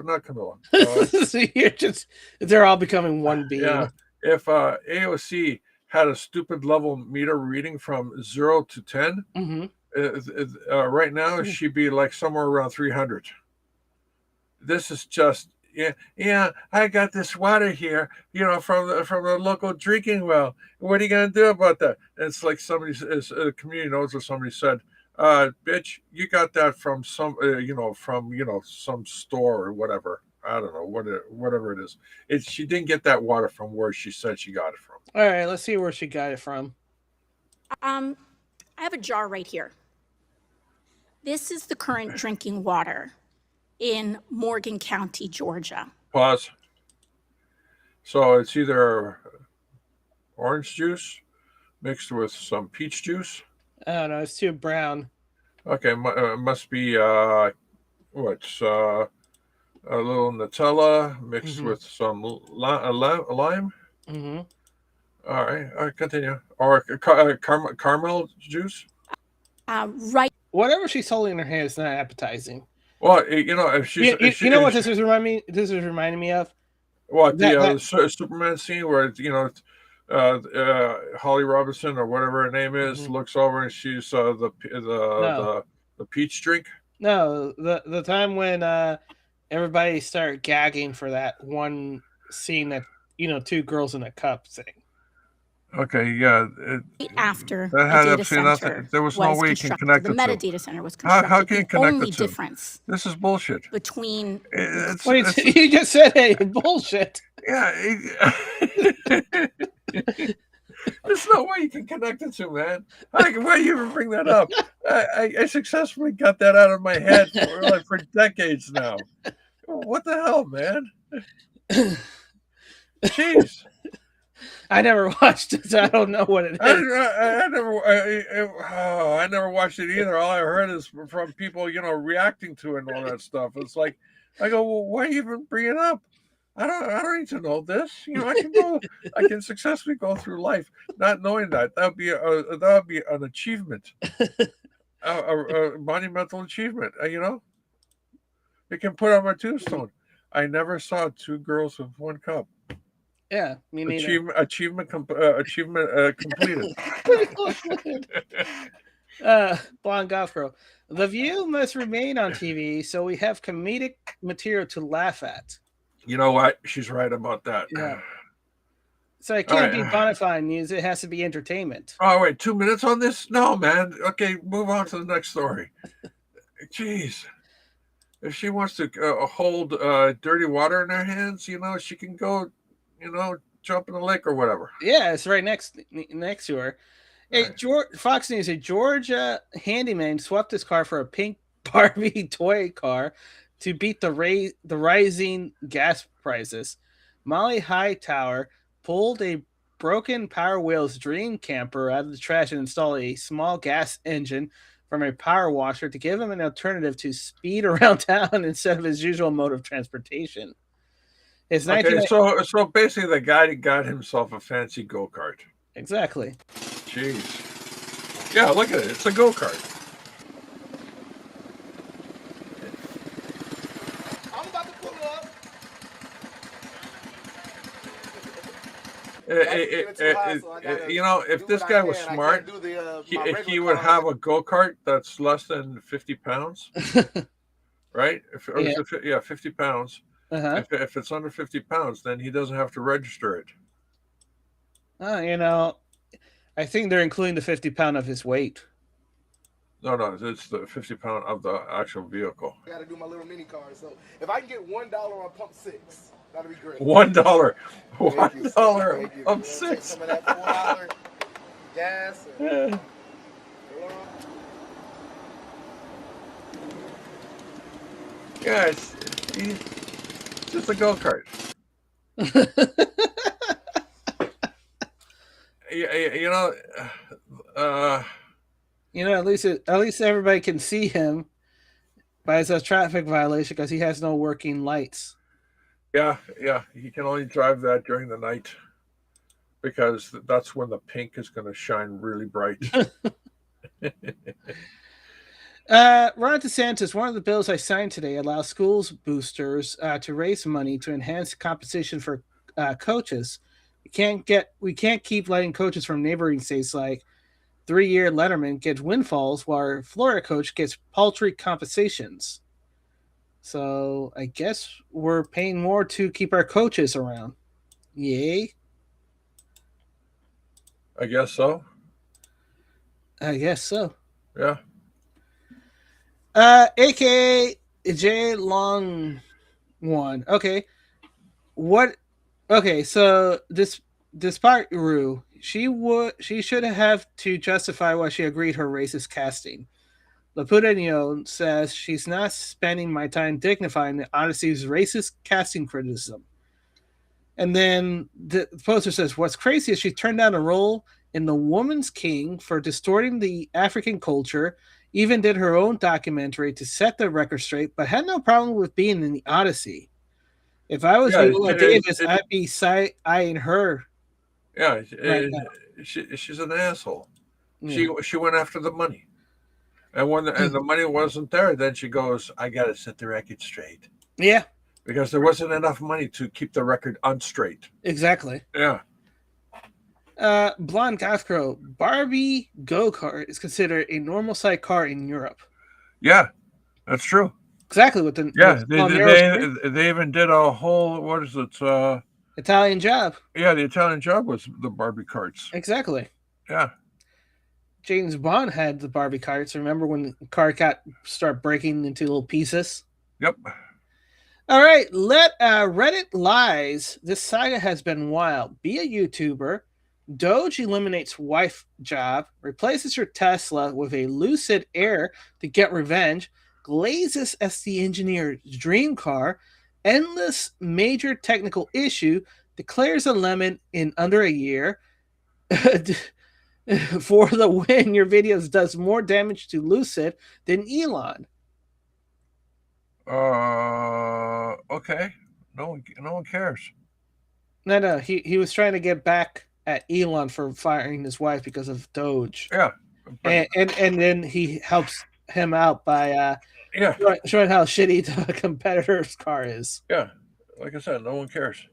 not Camilla, so they're all becoming one being. Yeah, if AOC had a stupid level meter reading from 0 to 10, right now she'd be like somewhere around 300. This is just I got this water here, from the local drinking well. What are you gonna do about that? And it's like a community notes or somebody said, bitch, you got that from some some store or whatever. I don't know whatever it is. She didn't get that water from where she said she got it from. All right, let's see where she got it from. I have a jar right here. This is the current drinking water in Morgan County, Georgia. Pause. So it's either orange juice mixed with some peach juice. I don't know. It's too brown. Okay, must be a little Nutella mixed with some lime. Mm-hmm. All right, continue. Or caramel juice. Right. Whatever she's holding in her hand is not appetizing. Well, if she's, what this is reminding me. This is reminding me of. What the Superman scene where Holly Robinson or whatever her name is looks over and she's the peach drink. No, the time when everybody started gagging for that one scene that two girls in a cup thing. Okay, yeah. After that had data absolutely center nothing. There was no way you can connect the the two. metadata center was constructed. How can you connect the the two? Difference this is bullshit. Between you just said bullshit. Yeah. There's no way you can connect the two, man. Why do you even bring that up? I successfully got that out of my head for decades now. What the hell, man? Jeez. I never watched it, so I don't know what it is. I never watched it either. All I heard is from people, reacting to it and all that stuff. It's like, I go, well, why even bring it up? I don't need to know this. I can successfully go through life not knowing that. That would be an achievement, a monumental achievement. It can put on my tombstone. I never saw two girls with one cup. Yeah, me neither. Achievement completed. Blonde Golf Girl. The View must remain on TV, so we have comedic material to laugh at. You know what? She's right about that. Yeah. So it can't be bona fide news. It has to be entertainment. Oh, wait, 2 minutes on this? No, man. Okay, move on to the next story. Jeez. If she wants to hold dirty water in her hands, she can go, jump in the lake or whatever. Yeah, it's right next to her. Hey, Fox News, a Georgia handyman swapped his car for a pink Barbie toy car to beat the rising gas prices. Molly Hightower pulled a broken Power Wheels dream camper out of the trash and installed a small gas engine from a power washer to give him an alternative to speed around town instead of his usual mode of transportation. It's Okay, so basically the guy got himself a fancy go-kart. Exactly. Jeez. Yeah, look at it. It's a go-kart. I'm about to pull it up. You know, if this guy was smart, he would have a go-kart that's less than 50 pounds, right? 50 pounds. Uh-huh. If it's under 50 pounds, then he doesn't have to register it. You know, I think they're including the 50-pound of his weight. No, it's the 50 pound of the actual vehicle. I got to do my little mini car. So if I can get $1 on pump 6, that'd be great. $1. $1 pump 6. Some of that $4 gas. Yeah, it's just a go-kart. At least everybody can see him, but it's a traffic violation because he has no working lights. Yeah, he can only drive that during the night because that's when the pink is going to shine really bright. Ron DeSantis, one of the bills I signed today allows schools boosters to raise money to enhance compensation for coaches. We can't keep letting coaches from neighboring states like 3-year Letterman get windfalls while our Florida coach gets paltry compensations. So I guess we're paying more to keep our coaches around. Yay. I guess so. Yeah. AKA J Long One. Okay. So this part Rue, she should have to justify why she agreed her racist casting. Lapudeno says she's not spending my time dignifying the Odyssey's racist casting criticism. And then the poster says, what's crazy is she turned down a role in The Woman's King for distorting the African culture, even did her own documentary to set the record straight, but had no problem with being in the Odyssey. If I was Viola Davis, I'd be side-eyeing her. Yeah, right now. She's an asshole. Yeah. She went after the money. And when the money wasn't there, then she goes, I got to set the record straight. Yeah. Because there wasn't enough money to keep the record unstraight. Exactly. Yeah. Blonde Gothcrow, Barbie go-kart is considered a normal side car in Europe. Yeah, that's true. Exactly what the they even did a whole, what is it? Italian Job. Yeah, the Italian Job was the Barbie carts. Exactly. Yeah. James Bond had the Barbie carts. Remember when the car start breaking into little pieces? Yep. All right, Reddit lies. This saga has been wild. Be a YouTuber. Doge eliminates wife job. Replaces your Tesla with a Lucid Air to get revenge. Glazes as the engineer's dream car. Endless major technical issue. Declares a lemon in under a year. For the win, your videos does more damage to Lucid than Elon. Okay. No one cares. No. He was trying to get back at Elon for firing his wife because of Doge. Yeah. And then he helps him out by showing how shitty the competitor's car is. Yeah. Like I said, no one cares.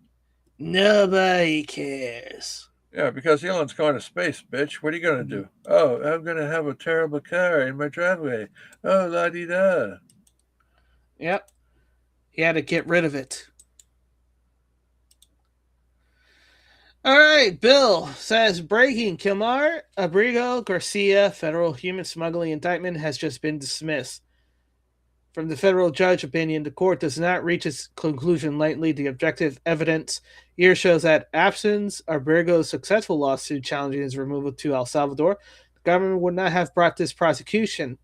Nobody cares. Yeah, because Elon's going to space, bitch. What are you going to do? Oh, I'm going to have a terrible car in my driveway. Oh, la-di-da. Yep. He had to get rid of it. All right, Bill says, breaking, Kilmar Abrigo Garcia federal human smuggling indictment has just been dismissed. From the federal judge opinion, the court does not reach its conclusion lightly. The objective evidence here shows that absence Abrigo's successful lawsuit challenging his removal to El Salvador, the government would not have brought this prosecution.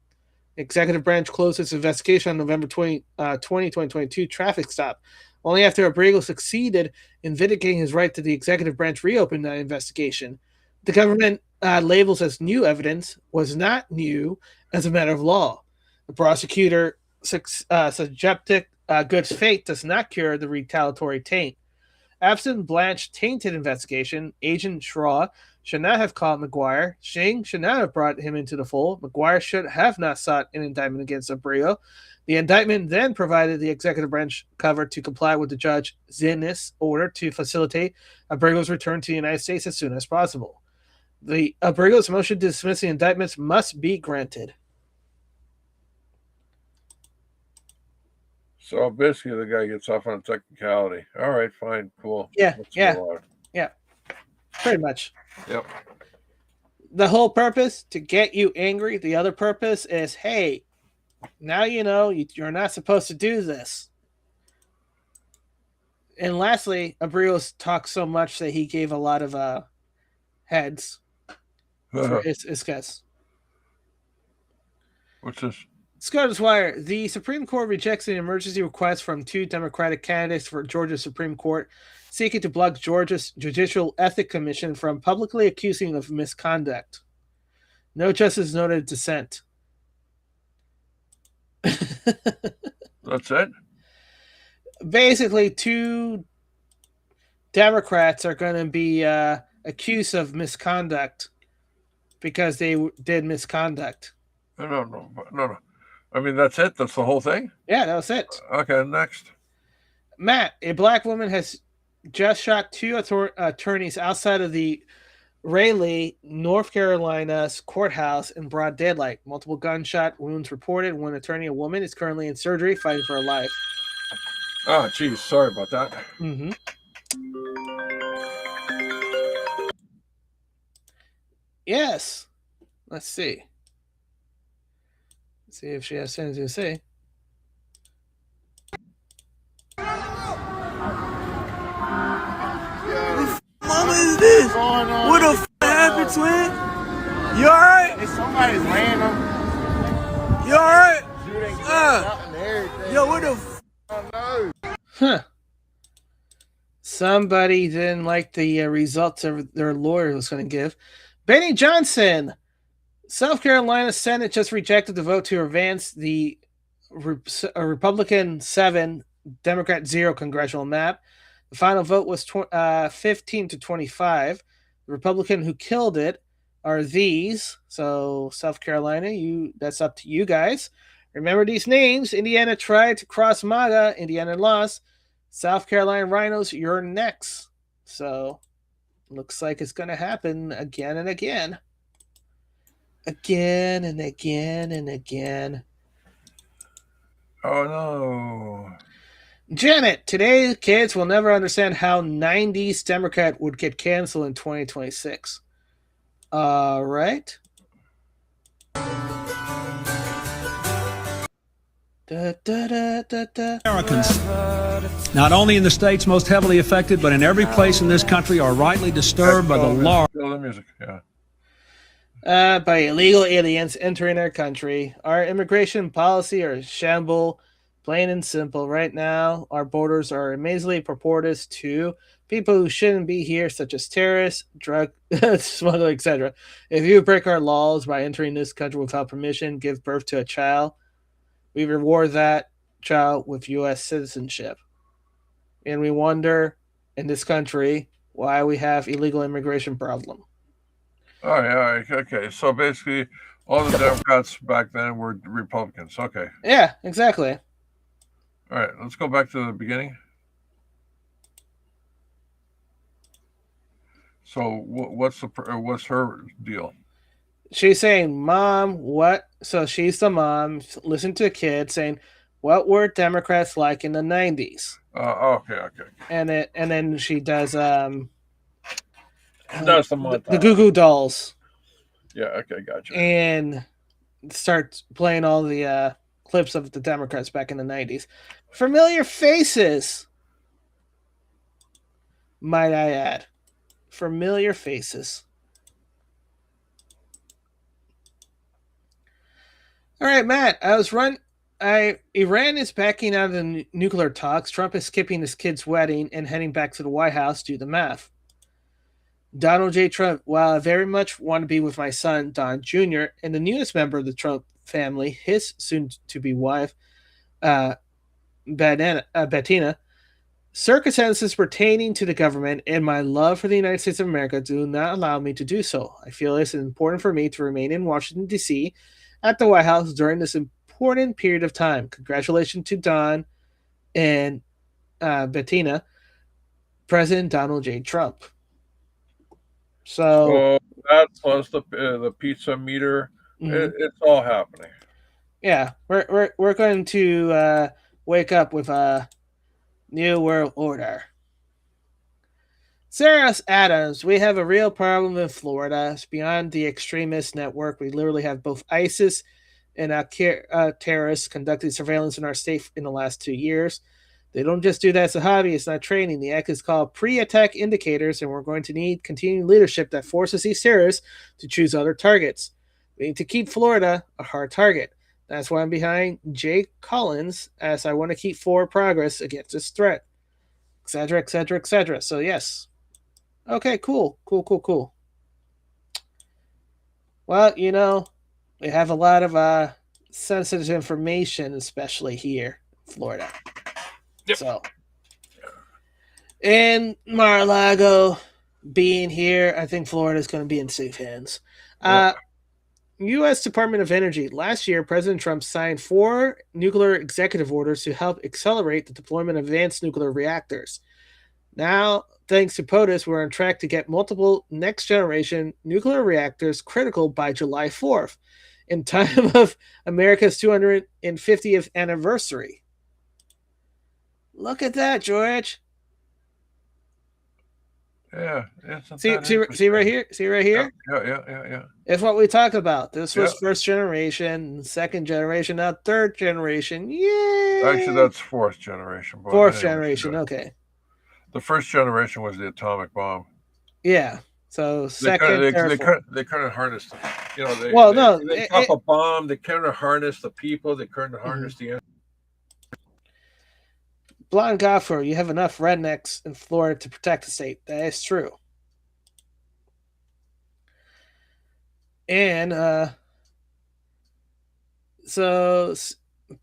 The executive branch closed its investigation on November 2022 traffic stop. Only after Abrigo succeeded in vindicating his right to the executive branch reopened that investigation. The government labels as new evidence was not new as a matter of law. The prosecutor subjective good faith does not cure the retaliatory taint. Absent Blanche tainted investigation, Agent Schraw should not have caught McGuire. Shing should not have brought him into the fold. McGuire should have not sought an indictment against Abrego. The indictment then provided the executive branch cover to comply with the Judge Zinnis' order to facilitate Abrego's return to the United States as soon as possible. The Abrego's motion to dismiss the indictments must be granted. So basically, the guy gets off on a technicality. All right, fine, cool. Yeah, Let's yeah, go on. yeah. Pretty much. Yep. The whole purpose to get you angry. The other purpose is, hey, now you know you're not supposed to do this. And lastly, Abreu's talked so much that he gave a lot of heads for his guess. What's this? Scottish Wire. The Supreme Court rejects an emergency request from 2 Democratic candidates for Georgia Supreme Court seeking to block Georgia's Judicial Ethics Commission from publicly accusing of misconduct. No justice noted dissent. That's it? Basically, 2 Democrats are going to be accused of misconduct because they did misconduct. No. I mean, that's it? That's the whole thing? Yeah, that was it. Okay, next. Matt, a black woman has just shot 2 attorneys outside of the Raleigh, North Carolina's courthouse in broad daylight. Multiple gunshot wounds reported. One attorney, a woman, is currently in surgery fighting for her life. Oh, geez, sorry about that. Mm-hmm. Yes. Let's see. See if she has anything to say. Mama is this? What the f happened, twin? You alright? Somebody's random. You alright? Yo, what the f? Huh. Somebody didn't like the results of their lawyer was going to give. Benny Johnson. South Carolina Senate just rejected the vote to advance the Republican 7, Democrat 0 congressional map. The final vote was 15 to 25. The Republican who killed it are these. So South Carolina, that's up to you guys. Remember these names. Indiana tried to cross MAGA. Indiana lost. South Carolina Rhinos, you're next. So looks like it's going to happen again and again. Again and again and again. Oh, no. Janet, today kids will never understand how 90s Democrat would get canceled in 2026. All right. Americans, not only in the states most heavily affected, but in every place in this country are rightly disturbed by the large... The music, yeah. By illegal aliens entering our country. Our immigration policy are shamble, plain and simple. Right now, our borders are amazingly purported to people who shouldn't be here, such as terrorists, drug smuggling, etc. If you break our laws by entering this country without permission, give birth to a child, we reward that child with U.S. citizenship. And we wonder, in this country, why we have illegal immigration problem. Oh, yeah, okay. So basically, all the Democrats back then were Republicans. Okay. Yeah, exactly. All right, let's go back to the beginning. So what's her deal? She's saying, Mom, what? So she's the mom, listen to the kid saying, what were Democrats like in the 90s? Okay. And then she does That's the Goo Goo Dolls. Yeah, okay, gotcha. And starts playing all the clips of the Democrats back in the 90s. Familiar faces, might I add. Familiar faces. All right, Matt, Iran is backing out of the nuclear talks. Trump is skipping his kid's wedding and heading back to the White House. Do the math. Donald J. Trump, while I very much want to be with my son, Don Jr., and the newest member of the Trump family, his soon-to-be wife, Bettina, Circumstances pertaining to the government and my love for the United States of America do not allow me to do so. I feel it's important for me to remain in Washington, D.C. at the White House during this important period of time. Congratulations to Don and Bettina, President Donald J. Trump. So that plus the pizza meter, it's all happening. Yeah, we're going to wake up with a new world order. Sarah Adams, we have a real problem in Florida. It's beyond the extremist network. We literally have both ISIS and terrorists conducting surveillance in our state in the last 2 years. They don't just do that as a hobby. It's not training. The act is called pre-attack indicators, and we're going to need continued leadership that forces these terrorists to choose other targets. We need to keep Florida a hard target. That's why I'm behind Jay Collins, as I want to keep forward progress against this threat, etc., etc., etc. So, yes. Okay, cool. Well, we have a lot of sensitive information, especially here in Florida. Yep. So, and Mar-a-Lago being here, I think Florida is going to be in safe hands. U.S. Department of Energy. Last year, President Trump signed 4 nuclear executive orders to help accelerate the deployment of advanced nuclear reactors. Now, thanks to POTUS, we're on track to get multiple next-generation nuclear reactors critical by July 4th, in time of America's 250th anniversary. Look at that, George. Yeah. See right here? Yeah. It's what we talked about. This was first generation, second generation, now third generation. Yay! Actually, that's fourth generation. Fourth generation, okay. The first generation was the atomic bomb. Yeah. So second, they couldn't harness them. They drop a bomb. They couldn't harness the people. They couldn't harness the. Blonde Gopher, you have enough rednecks in Florida to protect the state. That is true. And so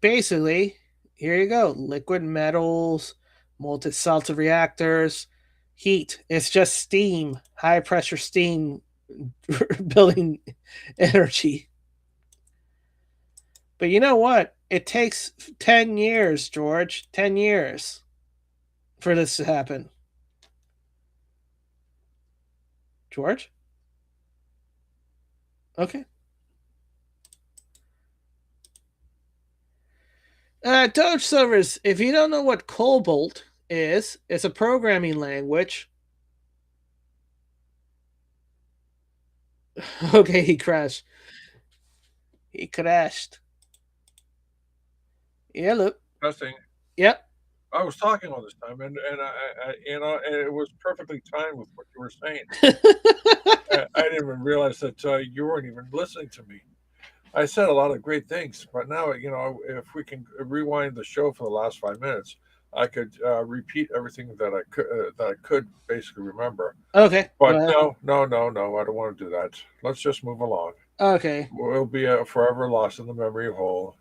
basically, here you go. Liquid metals, molten salted reactors, heat. It's just steam, high pressure steam building energy. But you know what? It takes 10 years, George. 10 years for this to happen. George? Okay. Doge servers, if you don't know what Cobalt is, it's a programming language. Okay, he crashed. He crashed. Yeah, look. Testing. Yep. I was talking all this time, and it was perfectly timed with what you were saying. I didn't even realize that you weren't even listening to me. I said a lot of great things, but now if we can rewind the show for the last 5 minutes, I could repeat everything that I could basically remember. Okay. But no, I don't want to do that. Let's just move along. Okay. We'll be forever lost in the memory hole.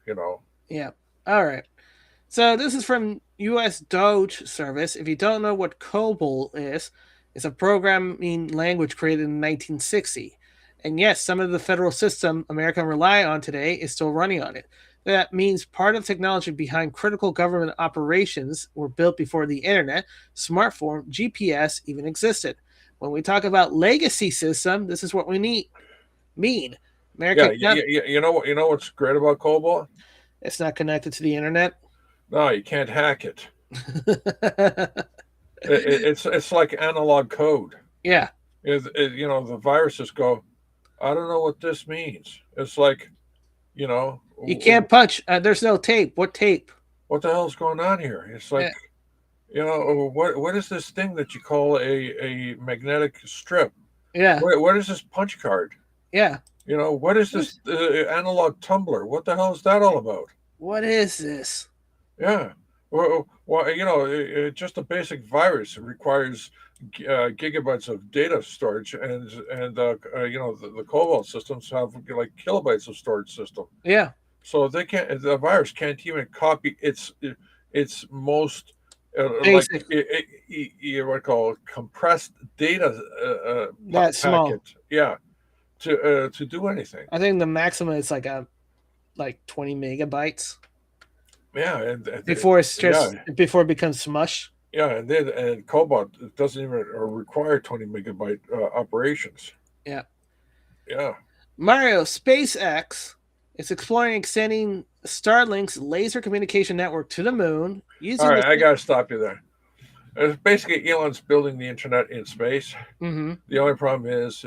Yeah. All right. So this is from U.S. Doge Service. If you don't know what COBOL is, it's a programming language created in 1960. And yes, some of the federal system America rely on today is still running on it. That means part of technology behind critical government operations were built before the internet, smartphone, GPS even existed. When we talk about legacy system, this is what we mean. America. You know what's great about COBOL? It's not connected to the internet. No, you can't hack it. It's like analog code. Yeah. The viruses go, I don't know what this means. It's like, you can't punch. There's no tape. What tape? What the hell's going on here? It's like, what is this thing that you call a magnetic strip? Yeah. What is this punch card? Yeah. What is this analog tumbler? What the hell is that all about? What is this? Yeah. Well, just a basic virus requires gigabytes of data storage, and the Cobalt systems have like kilobytes of storage system. Yeah. So the virus can't even copy its most like you what call compressed data that small. packet. Yeah, to do anything. I think the maximum is like 20 megabytes. Yeah, and before it's just before it becomes smush. Yeah, and Cobalt doesn't even require 20 megabyte operations. Yeah. Yeah. Mario, SpaceX is exploring extending Starlink's laser communication network to the moon. All right, I got to stop you there. It's basically, Elon's building the internet in space. Mm-hmm. The only problem is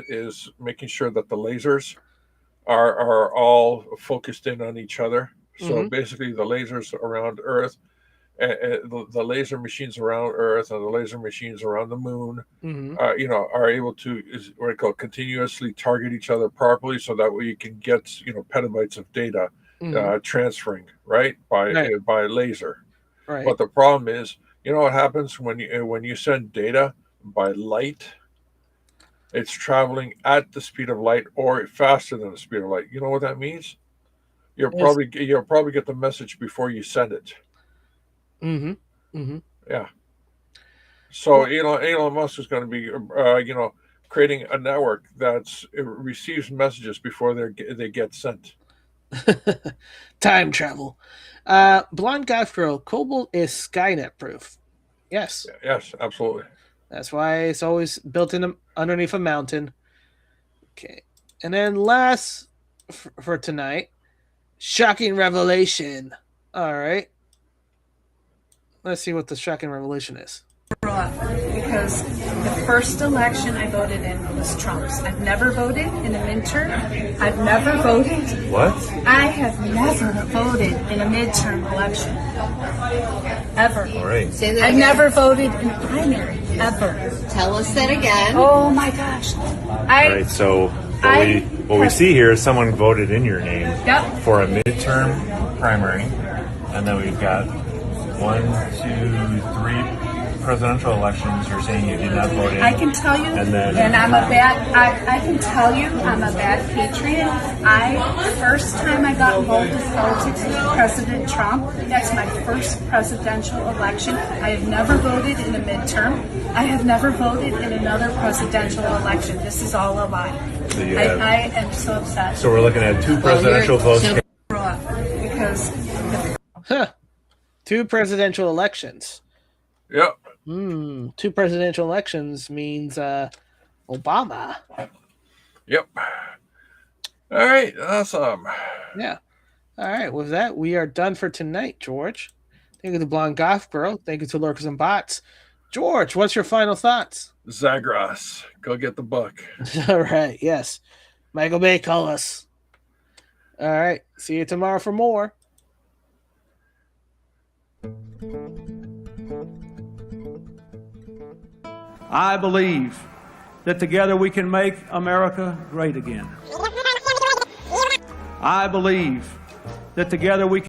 making sure that the lasers are all focused in on each other. So basically, the lasers around Earth, the laser machines around Earth, and the laser machines around the moon, are able to continuously target each other properly, so that way you can get petabytes of data transferring by laser. Right. But the problem is, what happens when you send data by light? It's traveling at the speed of light or faster than the speed of light. You know what that means? You'll probably get the message before you send it. Mm-hmm. Mm-hmm. Yeah. So Elon Musk is going to be creating a network that receives messages before they get sent. Time travel. Blonde Goth Girl, Cobalt is Skynet proof. Yes. Yes, absolutely. That's why it's always built in underneath a mountain. Okay. And then last for tonight, shocking revelation. All right. Let's see what the shocking revelation is. Because the first election I voted in was Trump's. I've never voted in a midterm. I've never voted. What? I have never voted in a midterm election. Ever. All right. I've never voted in a primary. Ever. Tell us that again. Oh my gosh. All right, so what we see here is someone voted in your name for a midterm primary, and then we've got 1, 2, 3 presidential elections. You're saying you did not vote in. I can tell you, and I'm a bad. I can tell you, I'm a bad patriot. First time I got involved in politics was President Trump. That's my first presidential election. I have never voted in a midterm. I have never voted in another presidential election. This is all a lie. So I am so upset. So we're looking at 2 presidential votes. Because. 2 presidential elections. Yep. 2 presidential elections means Obama. Yep. All right. Awesome. Yeah. All right. With that, we are done for tonight, George. Thank you to Blonde Goth Girl. Thank you to Lurkers and Bots. George, what's your final thoughts? Zagros. Go get the book. All right. Yes. Michael Bay, call us. All right. See you tomorrow for more. I believe that together we can make America great again. I believe that together we can